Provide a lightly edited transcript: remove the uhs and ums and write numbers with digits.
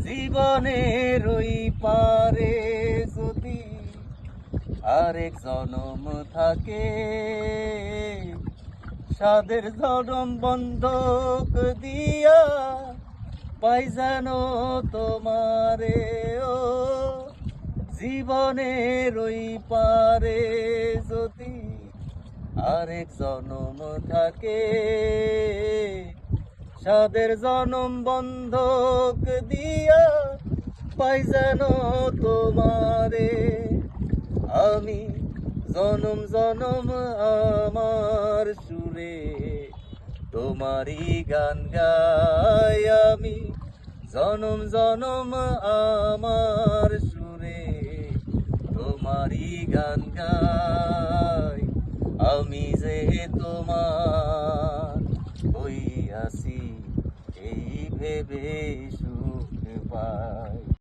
জীবনের ওই পারে যদি আরেক জনম থাকে, সাদের জনম বন্ধক দিয়া পাই যেন তোমারে। ও জীবনের ওই পারে যদি আরেক জনম থাকে, সাদের জনম বন্ধক দিয়া পাই যেন তোমারে। আমি জনম জনম আমার সুরে তোমারই গান গাই, আমি জনম জনম আমার সুরে তোমারই গান গাই। আমি যে তোমার হইয়াছি এই ভেবে সুখ পাই।